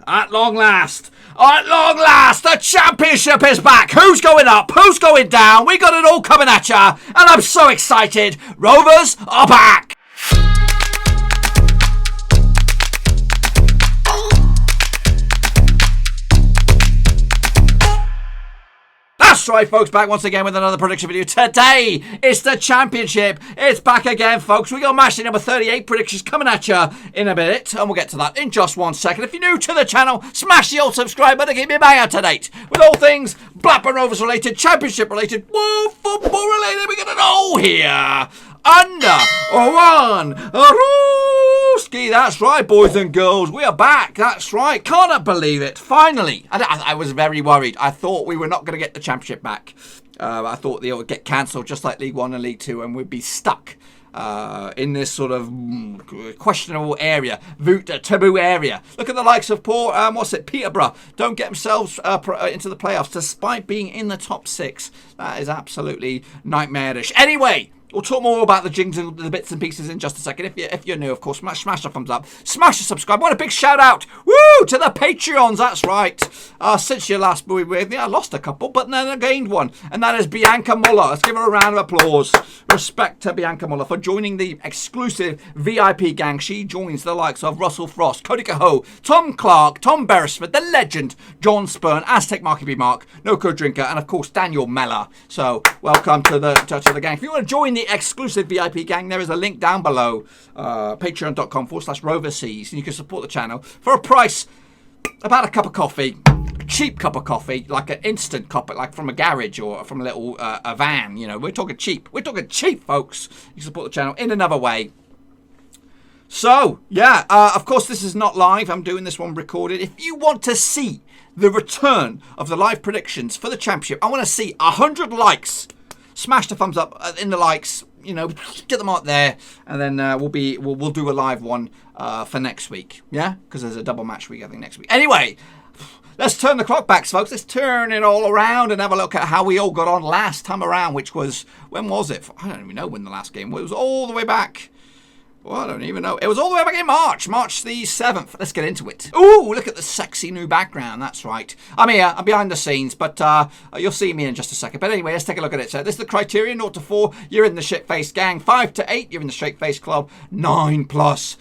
At long last, the Championship is back. Who's going up? Who's going down? We got it all coming at ya, and I'm so excited. Rovers are back. That's right, folks, back once again with another prediction video. Today, it's the Championship. It's back again, folks. We got matchday number 38 predictions coming at you in a minute, and we'll get to that in just 1 second. If you're new to the channel, smash the old subscribe button to keep me bang up to date with all things Blackburn Rovers related, Championship related, woo, football related. We got it all here. Under one Rooski. That's right, boys and girls. We are back. That's right. Can't believe it. Finally. I was very worried. I thought we were not going to get the Championship back. I thought they would get cancelled just like League 1 and League 2 and we'd be stuck in this sort of questionable area, taboo area. Look at the likes of poor, Peterborough. Don't get themselves into the playoffs despite being in the top 6. That is absolutely nightmarish. Anyway, we'll talk more about the jings and the bits and pieces in just a second. If you're new, of course, smash the thumbs up. Smash the subscribe. What a big shout out. Woo! To the Patreons. That's right. Since your last movie with me, I lost a couple, but then I gained one. And that is Bianca Muller. Let's give her a round of applause. Respect to Bianca Muller for joining the exclusive VIP gang. She joins the likes of Russell Frost, Cody Cahoe, Tom Clark, Tom Beresford, the legend, John Spurn, Aztec Marky B Mark, No Code Drinker, and of course, Daniel Meller. So, welcome to the gang. If you want to join the exclusive VIP gang, there is a link down below, patreon.com/Roverseas, and you can support the channel for a price about a cup of coffee, a cheap cup of coffee, like an instant cup, like from a garage or from a little a van. You know, we're talking cheap, folks. You can support the channel in another way. So yeah, of course this is not live. I'm doing this one recorded. If you want to see the return of the live predictions for the Championship, I want to see 100 likes. Smash the thumbs up in the likes, you know, get them out there, and then we'll do a live one for next week, yeah? Because there's a double match week, I think, next week. Anyway, let's turn the clock back, folks. Let's turn it all around and have a look at how we all got on last time around, which was, when was it? I don't even know when the last game was. It was all the way back. Well, I don't even know. It was all the way back in March the 7th. Let's get into it. Ooh, look at the sexy new background. That's right. I'm here. I'm behind the scenes, but you'll see me in just a second. But anyway, let's take a look at it. So this is the criteria. 0 to 4, you're in the shit-faced gang. 5 to 8, you're in the straight-faced club. 9+. That's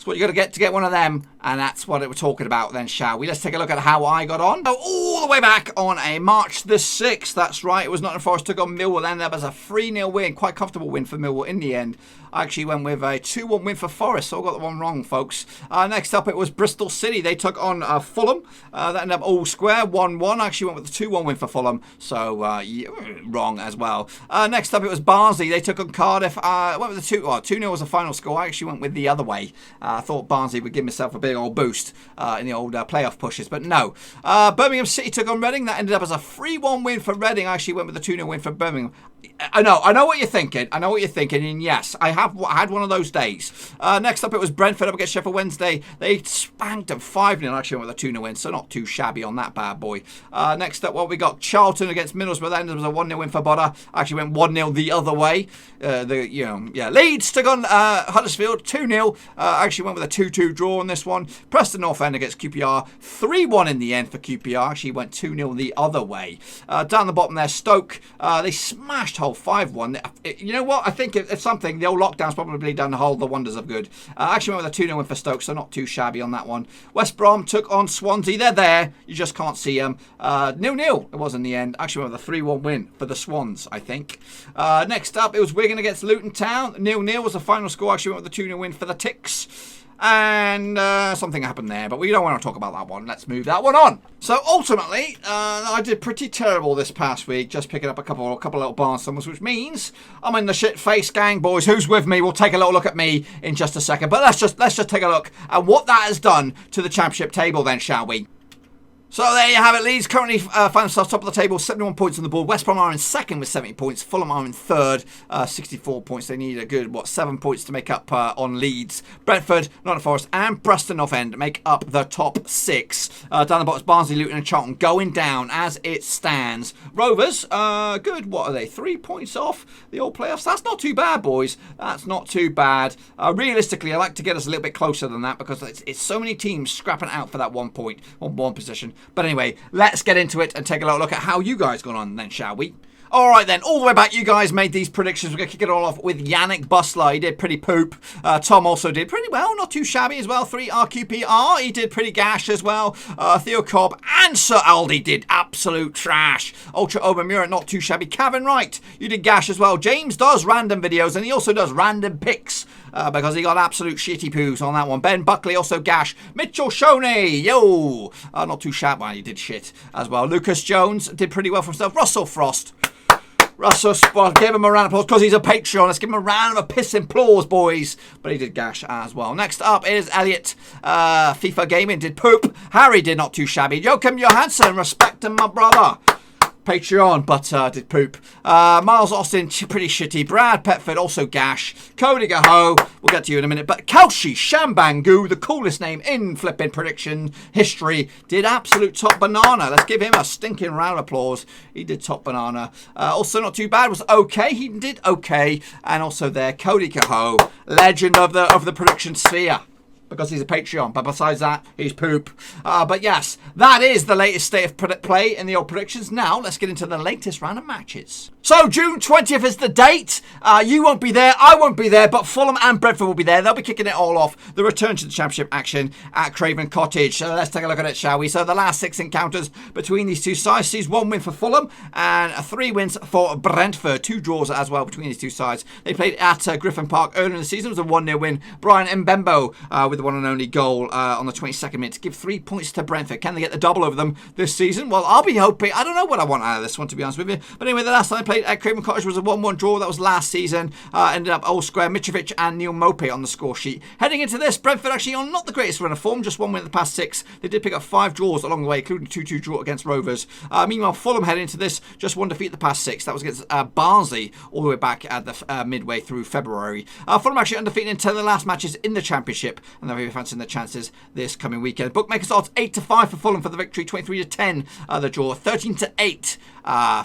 what you got to get one of them, and that's what we're talking about then, shall we? Let's take a look at how I got on. So all the way back on a March the 6th, that's right, it was Nottingham Forest took on Millwall, and that was a 3-0 win, quite comfortable win for Millwall in the end. I actually went with a 2-1 win for Forest, so I got the one wrong, folks. Next up, it was Bristol City. They took on Fulham. That ended up all square, 1-1. I actually went with the 2-1 win for Fulham, so yeah, wrong as well. Next up, it was Barnsley. They took on Cardiff. I went with the 2-0 was the final score. I actually went with the other way. I thought Barnsley would give myself a big old boost in the old playoff pushes, but no. Birmingham City took on Reading. That ended up as a 3-1 win for Reading. I actually went with the 2-0 win for Birmingham. I know what you're thinking. And yes, I had one of those days. Next up, it was Brentford up against Sheffield Wednesday. They spanked them 5-0. I actually went with a 2-0 win, so not too shabby on that bad boy. Next up, we got Charlton against Middlesbrough. That ended up as a 1-0 win for Bodder. I actually went 1-0 the other way. Leeds took on Huddersfield 2-0. I actually went with a 2-2 draw on this one. Preston North End against QPR 3-1 in the end for QPR. Actually went 2-0 the other way. Down the bottom there, Stoke. They smashed Hull 5-1. You know what? I think if something, the old lockdown's probably done the wonders of good. Actually went with a 2-0 win for Stoke, so not too shabby on that one. West Brom took on Swansea. They're there. You just can't see them. 0-0 it was in the end. Actually went with a 3-1 win for the Swans, I think. Next up, it was Wigan against Luton Town. 0-0 was the final score. Actually went with the 2-0 win for the Ticks. And something happened there, but we don't want to talk about that one. Let's move that one on. So ultimately, I did pretty terrible this past week, just picking up a couple little barn stumbles, which means I'm in the shit-faced gang, boys. Who's with me? We'll take a little look at me in just a second. But let's just take a look at what that has done to the Championship table then, shall we? So there you have it. Leeds currently find themselves top of the table, 71 points on the board. West Brom are in second with 70 points. Fulham are in third, 64 points. They need a good, 7 points to make up on Leeds. Brentford, Nottingham Forest and Preston North End make up the top 6. Down the bottom, Barnsley, Luton and Charlton going down as it stands. Rovers, good. What are they? 3 points off the old playoffs. That's not too bad, boys. That's not too bad. Realistically, I like to get us a little bit closer than that because it's so many teams scrapping out for that 1 point on one position. But anyway, let's get into it and take a little look at how you guys got on then, shall we? All right then, all the way back, you guys made these predictions. We're going to kick it all off with Yannick Bustler. He did pretty poop. Tom also did pretty well, not too shabby as well. 3 RQPR, he did pretty gash as well. Theo Cobb and Sir Aldi did absolute trash. Ultra Obermura, not too shabby. Kevin Wright, you did gash as well. James does random videos and he also does random picks. Because he got absolute shitty poos on that one. Ben Buckley also gash. Mitchell Shoney, yo! Not too shabby, well, he did shit as well. Lucas Jones did pretty well for himself. Russell Frost. Give him a round of applause because he's a Patreon. Let's give him a round of a piss and applause, boys. But he did gash as well. Next up is Elliot. FIFA Gaming did poop. Harry did not too shabby. Joachim Johansson, respect him, my brother. Patreon, but did poop. Miles Austin, pretty shitty. Brad Petford, also gash. Cody Gaho, we'll get to you in a minute. But Kelshi Shambangu, the coolest name in flipping prediction history, did absolute top banana. Let's give him a stinking round of applause. He did top banana. Also not too bad, was okay. He did okay. And also there, Cody Gaho, legend of the prediction sphere. Because he's a Patreon, but besides that, he's poop. But yes, that is the latest state of play in the old predictions. Now, let's get into the latest round of matches. So, June 20th is the date. You won't be there, I won't be there, but Fulham and Brentford will be there. They'll be kicking it all off. The return to the Championship action at Craven Cottage. So let's take a look at it, shall we? So, the last 6 encounters between these two sides sees 1 win for Fulham and 3 wins for Brentford. 2 draws as well between these two sides. They played at Griffin Park earlier in the season. It was a 1-0 win. Brian Mbembo with the one and only goal on the 22nd minute to give 3 points to Brentford. Can they get the double over them this season? Well, I'll be hoping. I don't know what I want out of this one, to be honest with you. But anyway, the last time I played at Craven Cottage was a 1-1 draw. That was last season. Ended up all square. Mitrovic and Neil Mope on the score sheet. Heading into this, Brentford actually on not the greatest run of form. Just 1 win in the past 6. They did pick up 5 draws along the way, including 2-2 draw against Rovers. Meanwhile, Fulham heading into this, just 1 defeat in the past 6. That was against Barnsley all the way back at the midway through February. Fulham actually undefeated in 10 of the last matches in the Championship, and they'll be fancying the chances this coming weekend. Bookmakers odds 8-5 for Fulham for the victory, 23-10 the draw, 13-8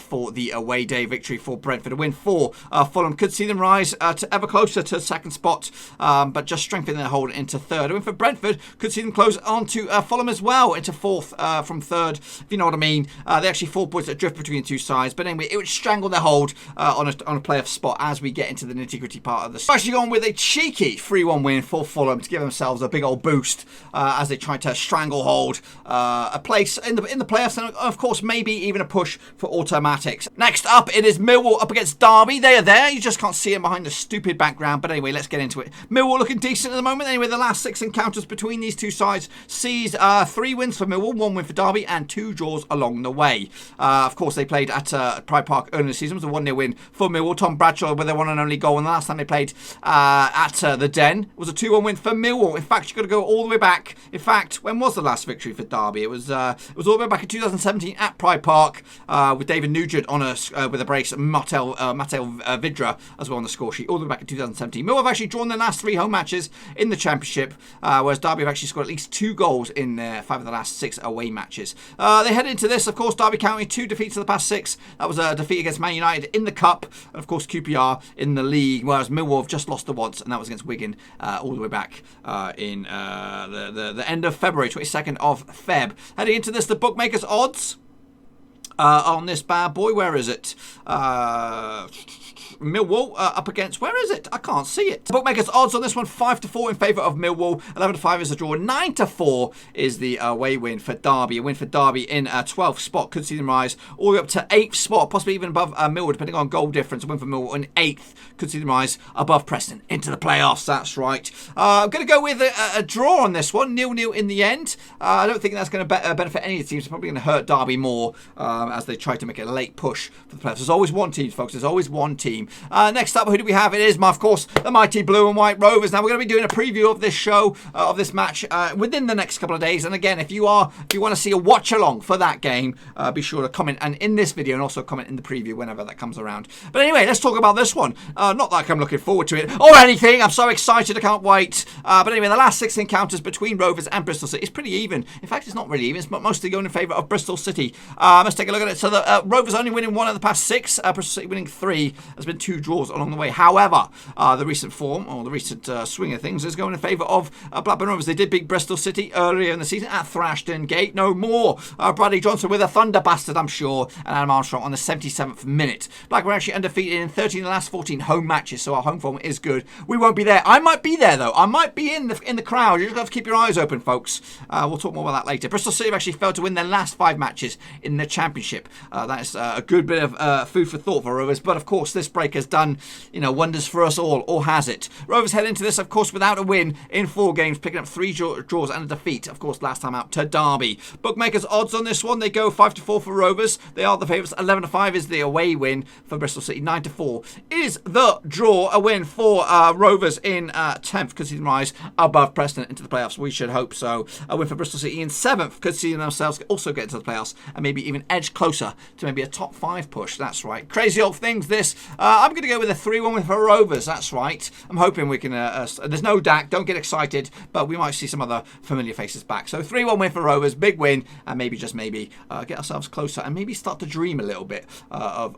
for the away day victory for Brentford. A win for Fulham could see them rise to ever closer to second spot, but just strengthen their hold into third. A win for Brentford could see them close on to Fulham as well into fourth from third, if you know what I mean. They actually 4 points that drift between the two sides, but anyway, it would strangle their hold on a playoff spot as we get into the nitty-gritty part of this. Actually gone with a cheeky 3-1 win for Fulham to give themselves a big old boost as they try to stranglehold a place in the playoffs, and of course maybe even a push for automatics. Next up, it is Millwall up against Derby. They are there. You just can't see them behind the stupid background. But anyway, let's get into it. Millwall looking decent at the moment. Anyway, the last 6 encounters between these two sides sees 3 wins for Millwall, 1 win for Derby, and 2 draws along the way. Of course, they played at Pride Park earlier in the season. It was a 1-0 win for Millwall. Tom Bradshaw with their one and only goal. And the last time they played at the Den was a 2-1 win for Millwall. In fact, you've got to go all the way back. In fact, when was the last victory for Derby? It was all the way back in 2017 at Pride Park with David Nugent on with a brace, Mateo Vidra as well on the score sheet, all the way back in 2017. Millwall have actually drawn their last 3 home matches in the Championship, whereas Derby have actually scored at least 2 goals in 5 of the last 6 away matches. They head into this, of course, Derby counting 2 defeats in the past 6. That was a defeat against Man United in the Cup, and of course QPR in the league, whereas Millwall have just lost the once, and that was against Wigan all the way back in the end of February, 22nd of Feb. Heading into this, the bookmakers odds on this bad boy, where is it? Millwall up against, where is it? I can't see it. Bookmakers odds on this one, 5-4 in favour of Millwall, 11-5 is the draw, 9-4 is the away win for Derby. A win for Derby in 12th spot could see them rise all the way up to 8th spot, possibly even above Millwall, depending on goal difference. A win for Millwall in 8th could see them rise above Preston into the playoffs. That's right. I'm going to go with a draw on this one, 0-0 in the end. I don't think that's going to benefit any of the teams. It's probably going to hurt Derby more. as they try to make a late push for the playoffs. There's always one team, folks. There's always one team. Next up, who do we have? It is, of course, the mighty blue and white Rovers. Now, we're going to be doing a preview of this show, of this match, within the next couple of days. And again, if you want to see a watch along for that game, be sure to comment and in this video, and also comment in the preview whenever that comes around. But anyway, let's talk about this one. Not like I'm looking forward to it or anything. I'm so excited. I can't wait. But anyway, the last 6 encounters between Rovers and Bristol City is pretty even. In fact, it's not really even. It's mostly going in favour of Bristol City. Let's take a look at it. So the Rovers only winning 1 of the past 6. Bristol City winning 3. There's been 2 draws along the way. However, the recent form, or the recent swing of things, is going in favour of Blackburn Rovers. They did beat Bristol City earlier in the season at Thrashton Gate. No more. Bradley Johnson with a thunder bastard, I'm sure, and Adam Armstrong on the 77th minute. Blackburn actually undefeated in 13 of the last 14 home matches, so our home form is good. We won't be there. I might be there, though. I might be in the crowd. You just have to keep your eyes open, folks. We'll talk more about that later. Bristol City have actually failed to win their last 5 matches in the Championship. That is a good bit of food for thought for Rovers, but of course this break has done wonders for us all, or has it? Rovers head into this, of course, without a win in 4 games, picking up 3 draws and a defeat, of course, last time out to Derby. Bookmakers odds on this one, they go 5-4 for Rovers. They are the favourites. 11-5 is the away win for Bristol City. 9-4 is the draw. A win for Rovers in 10th, conceding rise above Preston into the playoffs. We should hope so. A win for Bristol City in 7th, conceding themselves also get into the playoffs and maybe even edge closer to maybe a top 5 push. That's right. Crazy old things this. I'm going to go with a 3-1 win for Rovers. That's right. I'm hoping we can... there's no Dak. Don't get excited, but we might see some other familiar faces back. So 3-1 win for Rovers. Big win, and maybe, just maybe, get ourselves closer and maybe start to dream a little bit of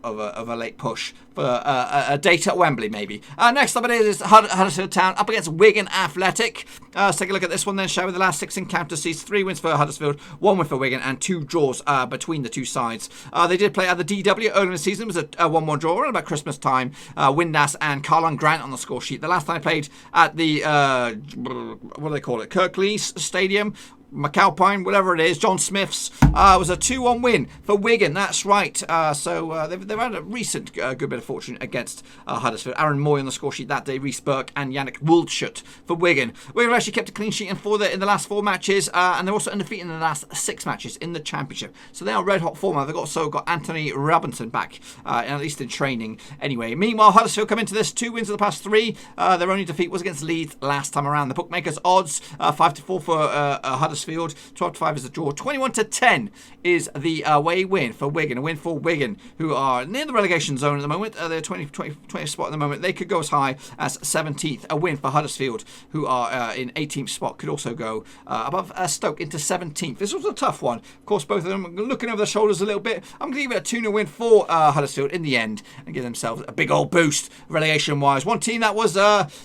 a late push for a date at Wembley, maybe. Next up it is Huddersfield Town up against Wigan Athletic. Let's take a look at this one then, shall we? The last 6 encounters sees 3 wins for Huddersfield, 1 win for Wigan, and 2 draws between the two sides. They did play at the DW earlier in the season. It was a 1-1 draw around about Christmas time. Windass and Carlon Grant on the score sheet. The last time I played at the, what do they call it? Kirklees Stadium. McAlpine, whatever it is, John Smith's, was a 2-1 win for Wigan. That's right. So they've had a recent good bit of fortune against Huddersfield. Aaron Moy on the score sheet that day, Reece Burke and Yannick Wildschut for Wigan. Wigan have actually kept a clean sheet in in the last 4 matches, and they're also undefeated in the last 6 matches in the Championship. So they are red hot form. They've also got Anthony Robinson back, at least in training anyway. Meanwhile, Huddersfield come into this 2 wins of the past 3. Their only defeat was against Leeds last time around. The bookmakers odds 5-4 for Huddersfield. 12-5 is the draw. 21-10 is the away win for Wigan. A win for Wigan, who are near the relegation zone at the moment. They're 20th spot at the moment. They could go as high as 17th. A win for Huddersfield, who are in 18th spot, could also go above Stoke into 17th. This was a tough one. Of course, both of them looking over their shoulders a little bit. I'm going to give it a 2-0 win for Huddersfield in the end and give themselves a big old boost relegation-wise. One team that was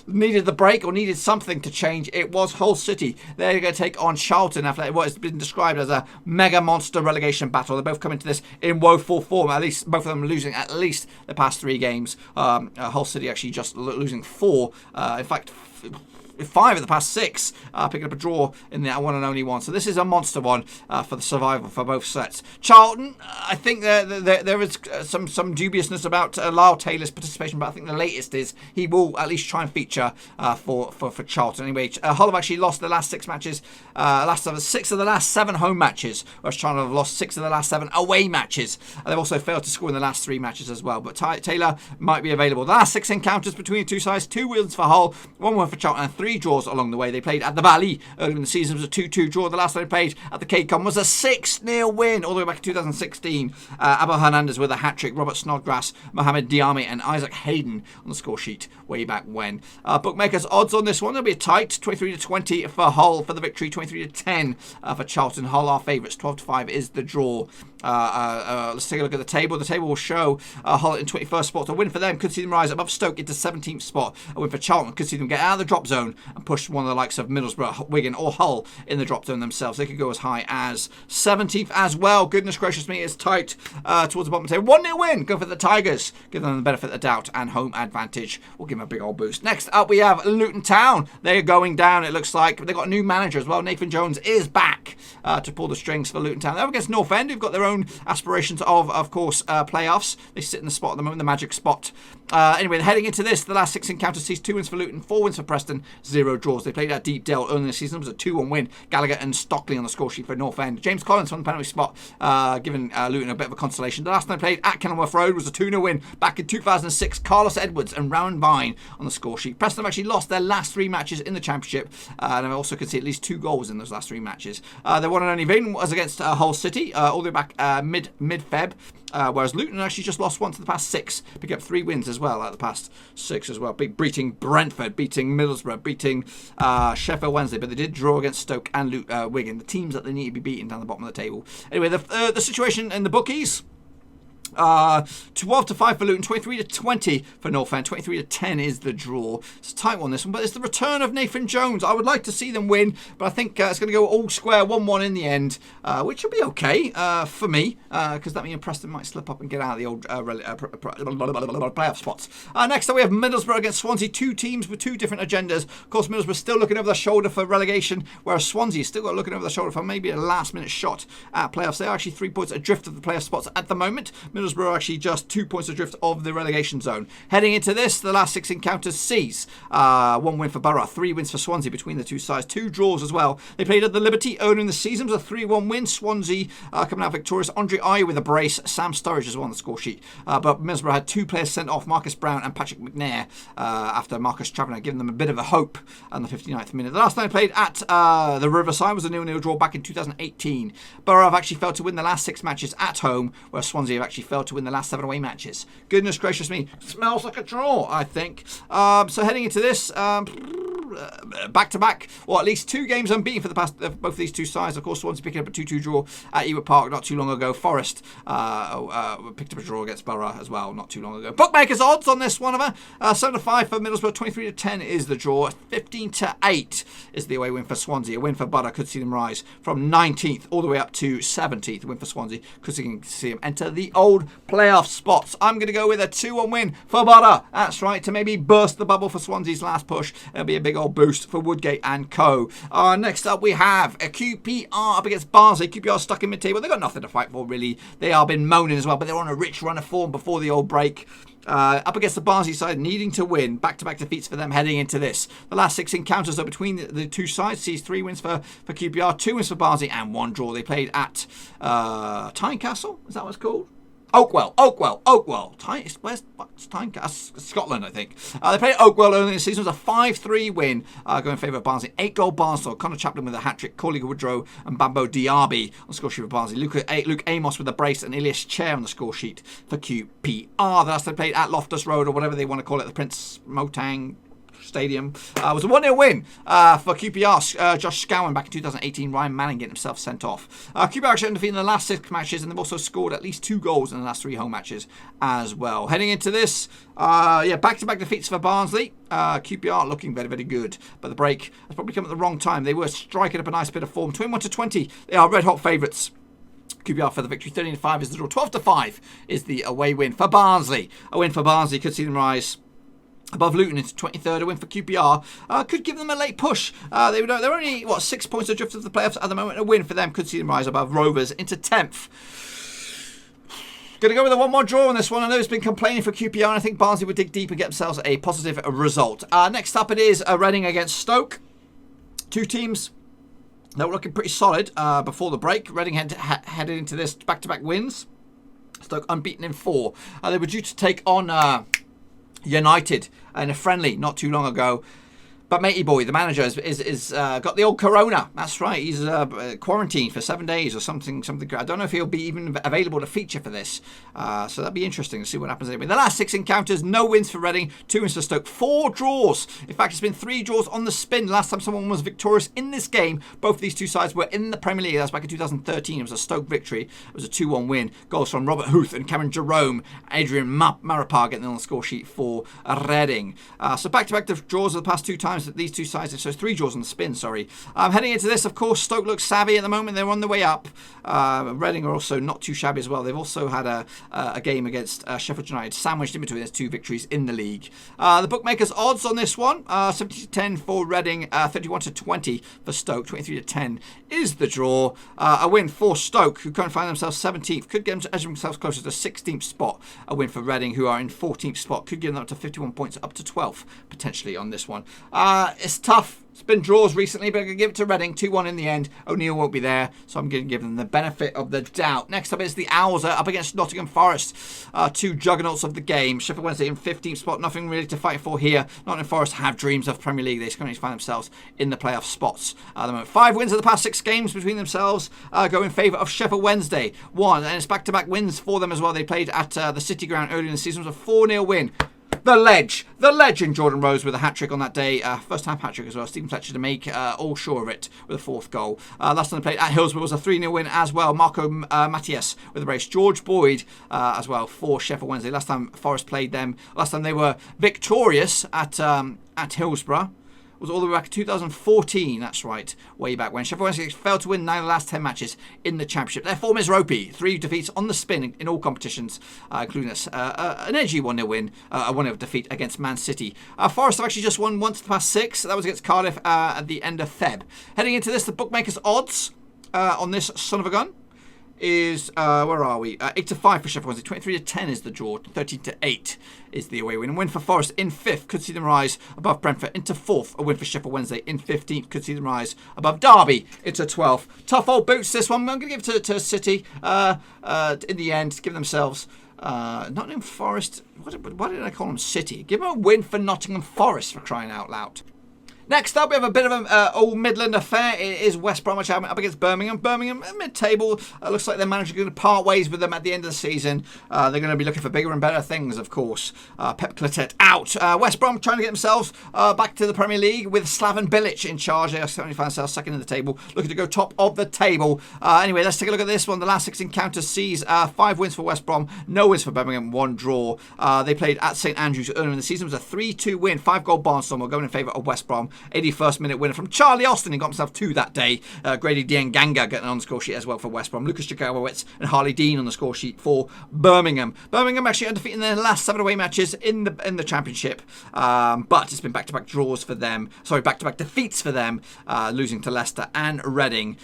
needed the break or needed something to change, it was Hull City. They're going to take on Charlton. What has been described as a mega monster relegation battle. They both come into this in woeful form. At least both of them losing at least the past 3 games. Hull City actually just losing 4. In fact, 5 of the past 6, picking up a draw in that one and only one. So this is a monster one for the survival for both sets. Charlton, I think there is some dubiousness about Lyle Taylor's participation, but I think the latest is he will at least try and feature for Charlton. Anyway, Hull have actually lost the last 6 matches, 6 of the last 7 home matches, whereas Charlton have lost 6 of the last 7 away matches. They've also failed to score in the last 3 matches as well, but Taylor might be available. The last 6 encounters between the two sides, 2 wins for Hull, 1 win for Charlton, and 3 draws along the way. They played at the Valley earlier in the season. It was a 2-2 draw. The last time they played at the KCOM was a 6-0 win all the way back in 2016. Abel Hernandez with a hat-trick, Robert Snodgrass, Mohamed Diame and Isaac Hayden on the score sheet way back when. Bookmakers odds on this one, they'll be tight. 23-20 for Hull for the victory, 23-10 for Charlton. Hull are favourites. 12-5 is the draw. Let's take a look at the table. The table will show Hull in 21st spot. A win for them could see them rise above Stoke into 17th spot. A win for Charlton could see them get out of the drop zone and push one of the likes of Middlesbrough, Wigan or Hull in the drop zone themselves. They could go as high as 17th as well. Goodness gracious me, it's tight towards the bottom of the table. 1-0 win. Go for the Tigers. Give them the benefit of the doubt and home advantage. We'll give them a big old boost. Next up we have Luton Town. They're going down, it looks like. They've got a new manager as well. Nathan Jones is back to pull the strings for Luton Town. They're up against North End, who've got their own aspirations of course, playoffs. They sit in the spot at the moment, the magic spot. Anyway, heading into this, the last 6 encounters sees 2 wins for Luton, 4 wins for Preston, 0 draws. They played at Deepdale early in the season. It was a 2-1 win. Gallagher and Stockley on the score sheet for North End. James Collins from the penalty spot, giving Luton a bit of a consolation. The last time they played at Kenilworth Road was a 2-0 win back in 2006. Carlos Edwards and Rowan Vine on the score sheet. Preston have actually lost their last 3 matches in the Championship, and I also could see at least 2 goals in those last 3 matches. Their one and only win was against Hull City, all the way back mid-Feb. Whereas Luton actually just lost once in the past 6. Pick up 3 wins as well out of the past 6 as well. Beating Brentford, beating Middlesbrough, beating Sheffield Wednesday. But they did draw against Stoke and Wigan, the teams that they need to be beating down the bottom of the table. Anyway, the situation in the bookies. 12-5 for Luton, 23-20 for North End, 23-10 is the draw. It's a tight one, this one, but it's the return of Nathan Jones. I would like to see them win, but I think it's going to go all square, 1-1 in the end, which will be okay for me, because that means Preston might slip up and get out of the old playoff spots. Next up, we have Middlesbrough against Swansea, 2 teams with 2 different agendas. Of course, Middlesbrough still looking over their shoulder for relegation, whereas Swansea is still looking over their shoulder for maybe a last-minute shot at playoffs. They are actually 3 points adrift of the playoff spots at the moment. Middlesbrough are actually just 2 points adrift of the relegation zone. Heading into this, the last 6 encounters sees 1 win for Borough, 3 wins for Swansea between the 2 sides, 2 draws as well. They played at the Liberty early in the season, was a 3-1 win. Swansea coming out victorious. Andre Ayew with a brace, Sam Sturridge as well on the score sheet. But Middlesbrough had 2 players sent off, Marcus Brown and Patrick McNair, after Marcus Travener giving them a bit of a hope on the 59th minute. The last time they played at the Roverseas was a 0-0 draw back in 2018. Borough have actually failed to win the last 6 matches at home, whereas Swansea have actually failed to win the last 7 away matches. Goodness gracious me, smells like a draw, I think. So heading into this, back-to-back, or at least 2 games unbeaten for the past both of these 2 sides. Of course, Swansea picking up a 2-2 draw at Ewood Park not too long ago. Forest picked up a draw against Borough as well not too long ago. Bookmakers odds on this one of her. 7-5 for Middlesbrough, 23-10 is the draw. 15-8 is the away win for Swansea. A win for Borough could see them rise from 19th all the way up to 17th. A win for Swansea could see them enter the old playoff spots. I'm going to go with a 2-1 win for Borough. That's right, to maybe burst the bubble for Swansea's last push. It'll be a big old boost for Woodgate and co. Next up, we have a QPR up against Barnsley. QPR stuck in mid-table. They've got nothing to fight for, really. They are been moaning as well, but they're on a rich run of form before the old break. Up against the Barnsley side, needing to win. Back-to-back defeats for them heading into this. The last 6 encounters are between the 2 sides sees 3 wins for QPR, 2 wins for Barnsley, and 1 draw. They played at Tynecastle. Is that what it's called? Oakwell. Where's Tynecastle? Scotland, I think. They played Oakwell early in the season. It was a 5-3 win going in favour of Barnsley. 8-goal Barnsley. Connor Chaplin with a hat-trick. Corley Woodrow and Bambo Diaby on the score sheet for Barnsley. Luke Amos with a brace and Ilias Chair on the score sheet for QPR. The last they played at Loftus Road, or whatever they want to call it, the Prince Motang Stadium. Was a 1-0 win for QPR. Josh Scowen back in 2018. Ryan Manning getting himself sent off. QPR actually undefeated in the last 6 matches, and they've also scored at least 2 goals in the last 3 home matches as well. Heading into this, back-to-back defeats for Barnsley. QPR looking very, very good, but the break has probably come at the wrong time. They were striking up a nice bit of form. 21-20. They are red-hot favourites. QPR for the victory. 13-5 is the draw. 12-5 is the away win for Barnsley. A win for Barnsley could see them rise above Luton into 23rd. A win for QPR could give them a late push. They're only 6 points adrift of the playoffs at the moment. A win for them could see them rise above Rovers into 10th. Going to go with a 1-1 draw on this one. I know it's been complaining for QPR, and I think Barnsley would dig deep and get themselves a positive result. Next up, it is Reading against Stoke. 2 teams that were looking pretty solid before the break. Reading headed into this back-to-back wins. Stoke unbeaten in 4. They were due to take on United in a friendly not too long ago. But Matey Boy, the manager, is got the old corona. That's right. He's quarantined for 7 days or something. I don't know if he'll be even available to feature for this. So that'd be interesting to see what happens anyway. The last 6 encounters, no wins for Reading, 2 wins for Stoke, 4 draws. In fact, it's been 3 draws on the spin. Last time someone was victorious in this game, both of these 2 sides were in the Premier League. That's back in 2013. It was a Stoke victory. It was a 2-1 win. Goals from Robert Huth and Cameron Jerome. Adrian Maripar getting on the score sheet for Reading. So back-to-back draws of the past 2 times that these 2 sides, so 3 draws on the spin, sorry. Heading into this, of course, Stoke looks savvy at the moment. They're on the way up. Reading are also not too shabby as well. They've also had a game against Sheffield United sandwiched in between their 2 victories in the league. The bookmakers odds on this one, 70-10 for Reading, 31-20 for Stoke, 23-10 is the draw. A win for Stoke, who currently find themselves 17th, could get themselves closer to 16th spot. A win for Reading, who are in 14th spot, could give them up to 51 points, up to 12th potentially on this one. It's tough. It's been draws recently, but I'm going to give it to Reading. 2-1 in the end. O'Neill won't be there, so I'm going to give them the benefit of the doubt. Next up is the Owls up against Nottingham Forest. 2 juggernauts of the game. Sheffield Wednesday in 15th spot. Nothing really to fight for here. Nottingham Forest have dreams of Premier League. They currently find themselves in the playoff spots at the moment. 5 wins of the past 6 games between themselves go in favour of Sheffield Wednesday. 1, and it's back-to-back wins for them as well. They played at the City Ground earlier in the season. It was a 4-0 win. The legend Jordan Rose with a hat-trick on that day. First-time hat-trick as well. Stephen Fletcher to make all sure of it with a 4th goal. Last time they played at Hillsborough was a 3-0 win as well. Marco Matias with a brace. George Boyd as well for Sheffield Wednesday. Last time Forest played them, last time they were victorious at Hillsborough was all the way back in 2014, that's right, way back when. Sheffield Wednesday failed to win 9 of the last 10 matches in the Championship. Their form is ropey. 3 defeats on the spin in all competitions, including an edgy 1-0 win, a 1-0 defeat against Man City. Forest have actually just won once the past 6. That was against Cardiff at the end of Feb. Heading into this, the bookmakers' odds on this son of a gun is, where are we? 8-5 for Sheffield Wednesday, 23-10 is the draw, 13-8 is the away win. A win for Forest in 5th, could see them rise above Brentford into 4th. A win for Sheffield Wednesday in 15th, could see them rise above Derby into 12th. Tough old boots this one. I'm going to give it to City in the end, give themselves Nottingham Forest. Why did I call them City? Give them a win for Nottingham Forest, for crying out loud. Next up, we have a bit of an old Midland affair. It is West Bromwich up against Birmingham. Birmingham, mid-table. Looks like their manager going to part ways with them at the end of the season. They're going to be looking for bigger and better things, of course. Pep Clotet out. West Brom trying to get themselves back to the Premier League with Slaven Bilic in charge. They are certainly find themselves second in the table, looking to go top of the table. Anyway, let's take a look at this one. The last 6 encounters sees 5 wins for West Brom, no wins for Birmingham, 1 draw. They played at St Andrews earlier in the season. It was a 3-2 win, 5-goal Barnsley going in favour of West Brom. 81st minute winner from Charlie Austin. He got himself 2 that day. Grady Dienganga getting on the score sheet as well for West Brom. Lucas Jakowicz and Harley Dean on the score sheet for Birmingham. Birmingham actually undefeated in their last 7 away matches in the Championship, but it's been back-to-back draws for them. Sorry, back-to-back defeats for them, losing to Leicester and Reading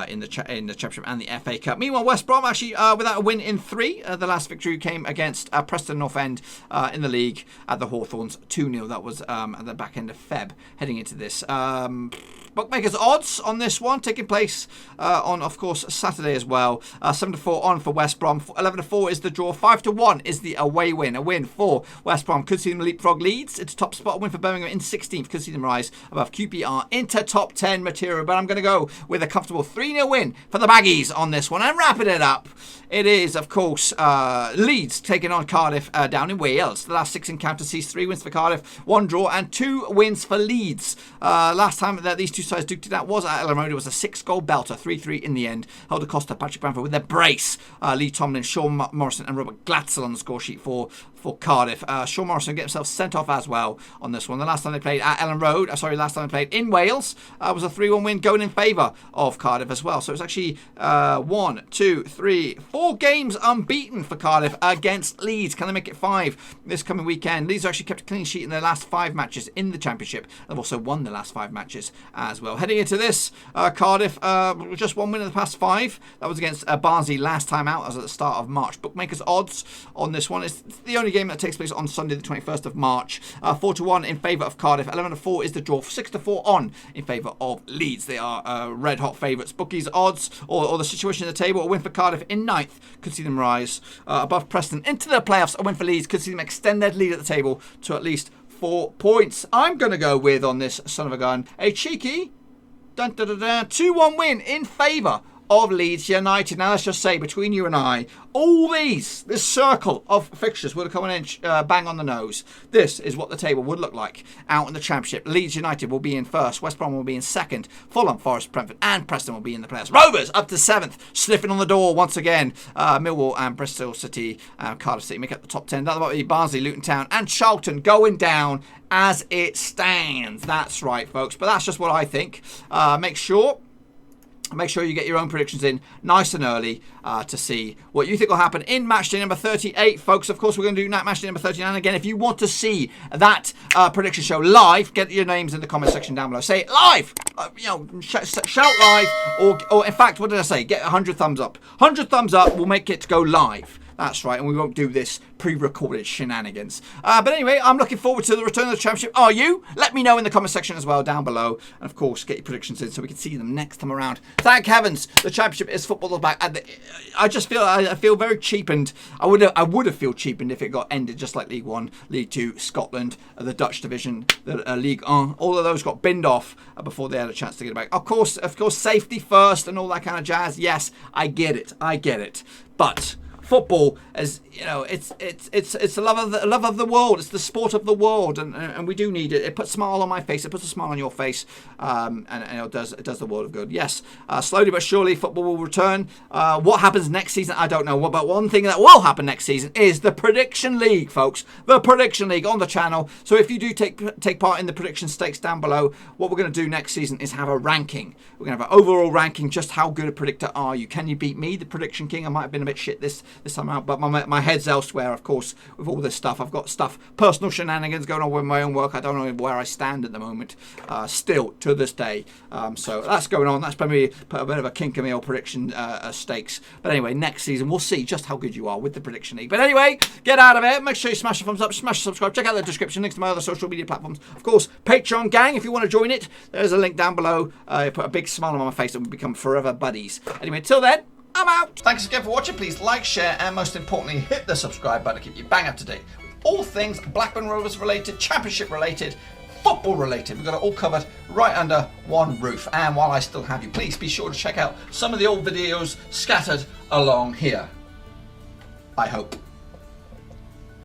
in the Championship and the FA Cup. Meanwhile, West Brom actually without a win in 3. The last victory came against Preston North End in the league at the Hawthorns, 2-0. That was at the back end of Feb. Heading into this. Bookmakers odds on this one taking place on, of course, Saturday as well. 7-4 on for West Brom. 11-4 is the draw. 5-1 is the away win. A win for West Brom could see them leapfrog Leeds into top spot. A win for Birmingham in 16th could see them rise above QPR into top 10 material. But I'm going to go with a comfortable 3-0 win for the Baggies on this one. And wrapping it up, it is, of course, Leeds taking on Cardiff down in Wales. The last 6 encounters sees 3 wins for Cardiff, 1 draw, and 2 wins for Leeds. Last time that these two sides duked it out was at Ellen Road. It was a 6-goal belter, 3-3 in the end. Held Acosta, Patrick Bamford with their brace. Lee Tomlin, Sean Morrison, and Robert Glatzel on the score sheet for Cardiff. Sean Morrison get himself sent off as well on this one. The last time they played at Ellen Road, last time they played in Wales, was a 3-1 win going in favour of Cardiff as well. So it's actually 1, 2, 3, 4 games unbeaten for Cardiff against Leeds. Can they make it 5 this coming weekend? Leeds actually kept a clean sheet in their last 5 matches in the Championship. They've also won the last 5 matches as well. Heading into this, Cardiff just 1 win in the past 5. That was against Barnsley last time out, as at the start of March. Bookmakers odds on this one. It's the only game that takes place on Sunday the 21st of March. 4-1 in favour of Cardiff. 11-4 is the draw. 6-4 on in favour of Leeds. They are red hot favourites. Bookies odds or the situation in the table. A win for Cardiff in 9th could see them rise above Preston into the playoffs. A win for Leeds could see them extend their lead at the table to at least 4 points. I'm going to go with, on this son of a gun, a cheeky 2-1 win in favour of Leeds United. Now, let's just say, between you and I, this circle of fixtures would have come in bang on the nose. This is what the table would look like out in the Championship. Leeds United will be in 1st. West Brom will be in 2nd. Fulham, Forest, Brentford, and Preston will be in the playoffs. Rovers up to 7th, sniffing on the door once again. Millwall and Bristol City, Cardiff City make up the top 10. That might be Barnsley, Luton Town, and Charlton going down as it stands. That's right, folks. But that's just what I think. Make sure Make sure you get your own predictions in nice and early to see what you think will happen in matchday number 38, folks. Of course, we're going to do matchday number 39 again. If you want to see that prediction show live, get your names in the comment section down below. Say it live, shout live, or in fact, what did I say? Get 100 thumbs up. 100 thumbs up will make it go live. That's right, and we won't do this pre-recorded shenanigans. But anyway, I'm looking forward to the return of the Championship. Are you? Let me know in the comment section as well down below. And of course, get your predictions in so we can see them next time around. Thank heavens, the Championship is football back. And I just feel I feel very cheapened. I would have felt cheapened if it got ended just like League One, League Two, Scotland, the Dutch division, the League 1. All of those got binned off before they had a chance to get it back. Of course, safety first and all that kind of jazz. Yes, I get it. But football, as you know, it's the love of the world. It's the sport of the world, and we do need it. It puts a smile on my face. It puts a smile on your face, and it does the world of good. Yes, slowly but surely, football will return. What happens next season, I don't know. But one thing that will happen next season is the Prediction League, folks. The Prediction League on the channel. So if you do take part in the prediction stakes down below, what we're going to do next season is have a ranking. We're going to have an overall ranking. Just how good a predictor are you? Can you beat me, the Prediction King? I might have been a bit shit this time out, but my head's elsewhere, of course, with all this stuff. I've got personal shenanigans going on with my own work. I don't know where I stand at the moment, still to this day. So that's going on. That's probably a bit of a kink in my old prediction stakes. But anyway, next season we'll see just how good you are with the Prediction League. But anyway, get out of it. Make sure you smash the thumbs up, smash the subscribe. Check out the description, links to my other social media platforms. Of course, Patreon gang, if you want to join it, there's a link down below. Put a big smile on my face and we become forever buddies. Anyway, till then, I'm out. Thanks again for watching. Please like, share, and most importantly, hit the subscribe button to keep you bang up to date with all things Blackburn Rovers related, Championship related, football related. We've got it all covered right under one roof. And while I still have you, please be sure to check out some of the old videos scattered along here. I hope.